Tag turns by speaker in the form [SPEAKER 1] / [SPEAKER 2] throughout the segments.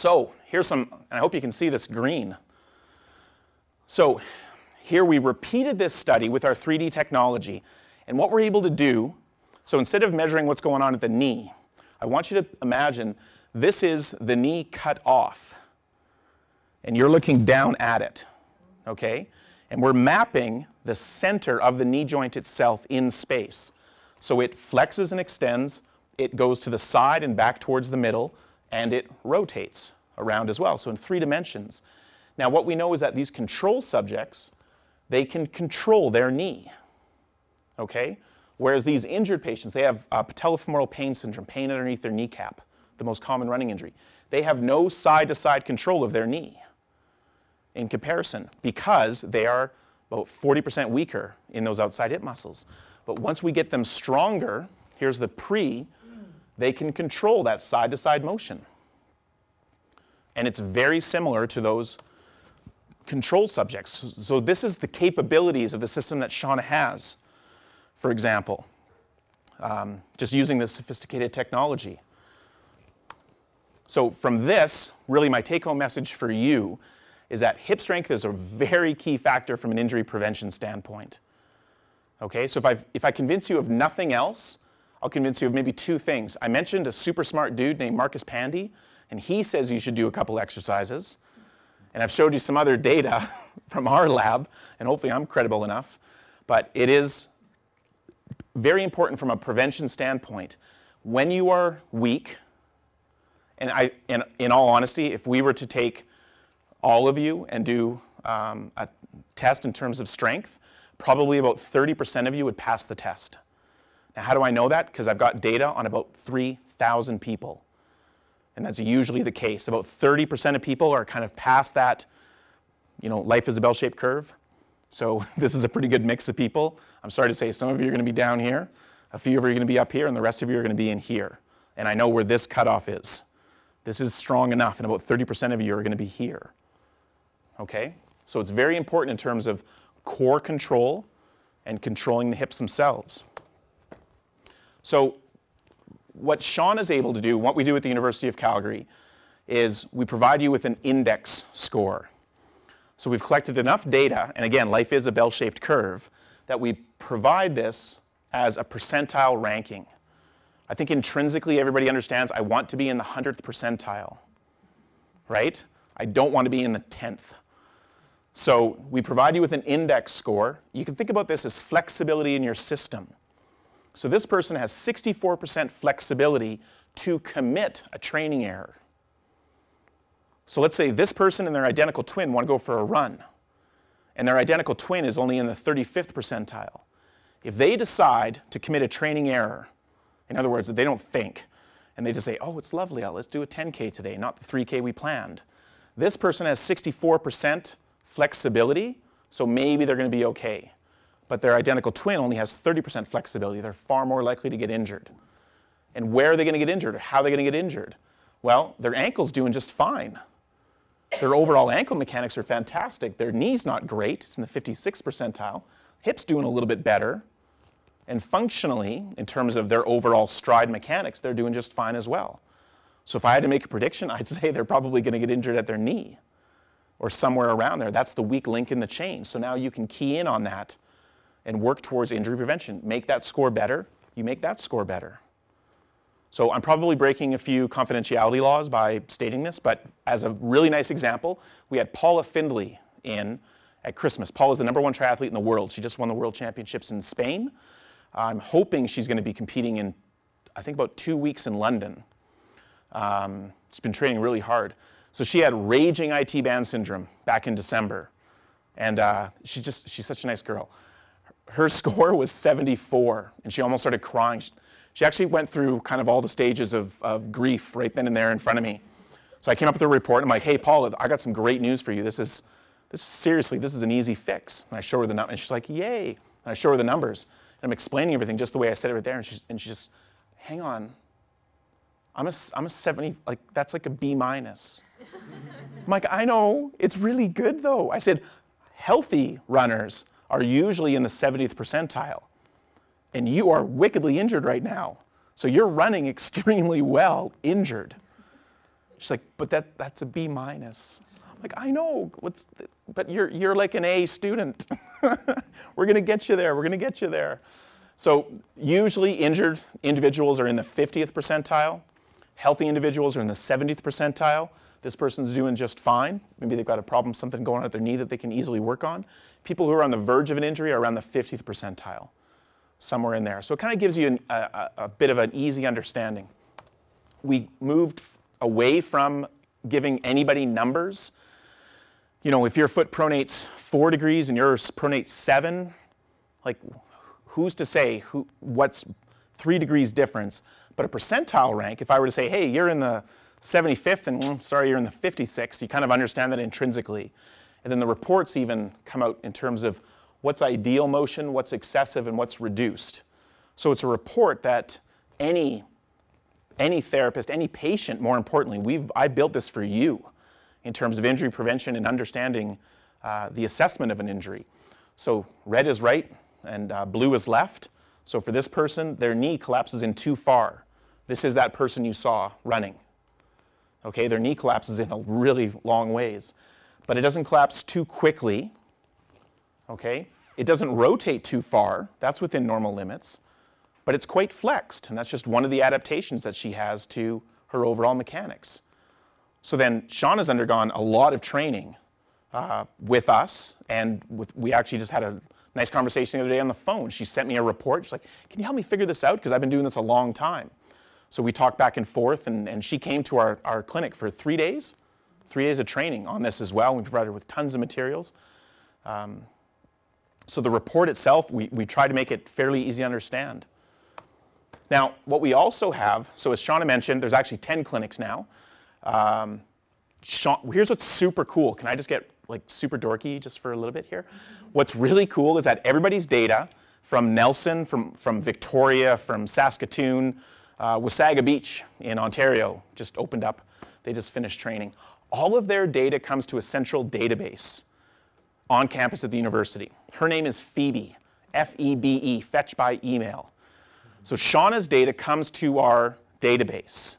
[SPEAKER 1] So here's some, and I hope you can see this green. So here we repeated this study with our 3D technology, and what we're able to do, so instead of measuring what's going on at the knee, I want you to imagine this is the knee cut off, and you're looking down at it, okay? And we're mapping the center of the knee joint itself in space. So it flexes and extends, it goes to the side and back towards the middle, and it rotates around as well, so in 3 dimensions. Now what we know is that these control subjects, they can control their knee, okay? Whereas these injured patients, they have patellofemoral pain syndrome, pain underneath their kneecap, the most common running injury. They have no side-to-side control of their knee in comparison because they are about 40% weaker in those outside hip muscles. But once we get them stronger, here's the pre, they can control that side-to-side motion. And it's very similar to those control subjects. So this is the capabilities of the system that Shauna has, for example, just using this sophisticated technology. So from this, really my take-home message for you is that hip strength is a very key factor from an injury prevention standpoint. Okay, so if I convince you of nothing else, I'll convince you of maybe 2 things. I mentioned a super smart dude named Marcus Pandy, and he says you should do a couple exercises. And I've showed you some other data from our lab, and hopefully I'm credible enough. But it is very important from a prevention standpoint. When you are weak, and in all honesty, if we were to take all of you and do a test in terms of strength, probably about 30% of you would pass the test. Now, how do I know that? Because I've got data on about 3,000 people. And that's usually the case. About 30% of people are kind of past that, you know, life is a bell-shaped curve. So this is a pretty good mix of people. I'm sorry to say some of you are going to be down here, a few of you are going to be up here, and the rest of you are going to be in here. And I know where this cutoff is. This is strong enough, and about 30% of you are going to be here. Okay? So it's very important in terms of core control and controlling the hips themselves. So what Sean is able to do, what we do at the University of Calgary, is we provide you with an index score. So we've collected enough data, and again, life is a bell-shaped curve, that we provide this as a percentile ranking. I think intrinsically everybody understands I want to be in the 100th percentile, right? I don't want to be in the 10th. So we provide you with an index score. You can think about this as flexibility in your system. So this person has 64% flexibility to commit a training error. So let's say this person and their identical twin want to go for a run, and their identical twin is only in the 35th percentile. If they decide to commit a training error, in other words, that they don't think, and they just say, oh, it's lovely, let's do a 10K today, not the 3K we planned. This person has 64% flexibility, so maybe they're going to be okay. But their identical twin only has 30% flexibility. They're far more likely to get injured. And where are they going to get injured? Or how are they going to get injured? Well, their ankle's doing just fine. Their overall ankle mechanics are fantastic. Their knee's not great. It's in the 56th percentile. Hip's doing a little bit better. And functionally, in terms of their overall stride mechanics, they're doing just fine as well. So if I had to make a prediction, I'd say they're probably going to get injured at their knee or somewhere around there. That's the weak link in the chain. So now you can key in on that and work towards injury prevention. Make that score better, you make that score better. So I'm probably breaking a few confidentiality laws by stating this, but as a really nice example, we had Paula Findlay in at Christmas. Paula's the #1 triathlete in the world. She just won the World Championships in Spain. I'm hoping she's going to be competing in, I think, about 2 weeks in London. She's been training really hard. So she had raging IT band syndrome back in December. And she's such a nice girl. Her score was 74, and she almost started crying. She actually went through kind of all the stages of grief right then and there in front of me. So I came up with a report, and I'm like, hey, Paula, I got some great news for you. Seriously, this is an easy fix. And I show her the numbers, and she's like, yay. And I show her the numbers. And I'm explaining everything just the way I said it right there, and she just, hang on. I'm a 70, like, that's like a B-. I'm like, I know, it's really good though. I said, healthy runners are usually in the 70th percentile. And you are wickedly injured right now. So you're running extremely well, injured. She's like, but that's a B minus. I'm like, I know, but you're like an A student. We're gonna get you there, we're gonna get you there. So usually injured individuals are in the 50th percentile. Healthy individuals are in the 70th percentile. This person's doing just fine. Maybe they've got a problem, something going on at their knee that they can easily work on. People who are on the verge of an injury are around the 50th percentile, somewhere in there. So it kind of gives you a bit of an easy understanding. We moved away from giving anybody numbers. You know, if your foot pronates 4 degrees and yours pronates 7, like who's to say what's 3 degrees difference? But a percentile rank, if I were to say, hey, you're in the 75th and sorry, you're in the 56th, you kind of understand that intrinsically. And then the reports even come out in terms of what's ideal motion, what's excessive, and what's reduced. So it's a report that any therapist, any patient, more importantly, I built this for you in terms of injury prevention and understanding the assessment of an injury. So red is right and blue is left. So for this person, their knee collapses in too far. This is that person you saw running. Okay, their knee collapses in a really long ways. But it doesn't collapse too quickly. Okay, it doesn't rotate too far. That's within normal limits. But it's quite flexed, and that's just one of the adaptations that she has to her overall mechanics. So then Shauna's undergone a lot of training with us, and we actually just had a nice conversation the other day on the phone. She sent me a report. She's like, can you help me figure this out? Because I've been doing this a long time. So we talked back and forth, and she came to our clinic for 3 days. 3 days of training on this as well. We provided her with tons of materials. So the report itself, we try to make it fairly easy to understand. Now, what we also have, so as Shauna mentioned, there's actually 10 clinics now. Here's what's super cool. Can I just get like super dorky just for a little bit here? What's really cool is that everybody's data from Nelson, from Victoria, from Saskatoon, Wasaga Beach in Ontario just opened up. They just finished training. All of their data comes to a central database on campus at the university. Her name is Phoebe, F-E-B-E, fetch by email. So Shauna's data comes to our database,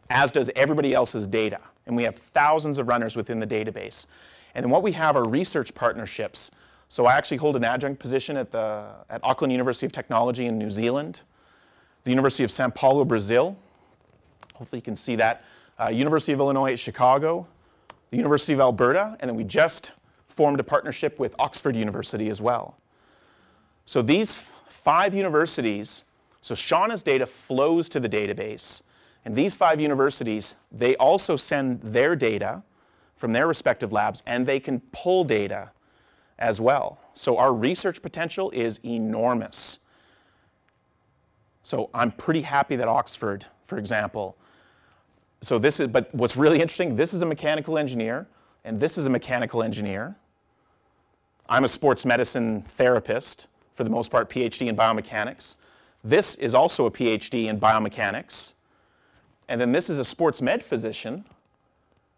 [SPEAKER 1] as does everybody else's data. And we have thousands of runners within the database. And then what we have are research partnerships. So I actually hold an adjunct position at Auckland University of Technology in New Zealand, the University of São Paulo, Brazil. Hopefully you can see that. University of Illinois at Chicago, the University of Alberta, and then we just formed a partnership with Oxford University as well. So these 5 universities, so Shauna's data flows to the database, and these 5 universities, they also send their data from their respective labs, and they can pull data as well. So our research potential is enormous. So I'm pretty happy that Oxford, for example, but what's really interesting, this is a mechanical engineer, and this is a mechanical engineer. I'm a sports medicine therapist, for the most part, PhD in biomechanics. This is also a PhD in biomechanics. And then this is a sports med physician,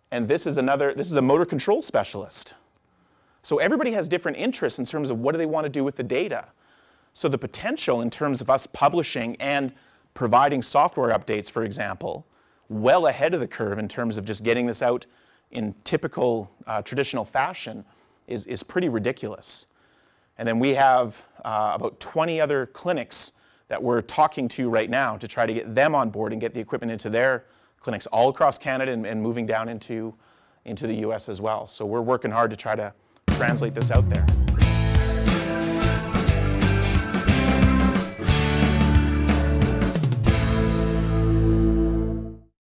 [SPEAKER 1] and this is a motor control specialist. So everybody has different interests in terms of what do they want to do with the data. So the potential in terms of us publishing and providing software updates, for example, well ahead of the curve in terms of just getting this out in typical traditional fashion is pretty ridiculous. And then we have about 20 other clinics that we're talking to right now to try to get them on board and get the equipment into their clinics all across Canada and moving down into the US as well. So we're working hard to try to translate this out there.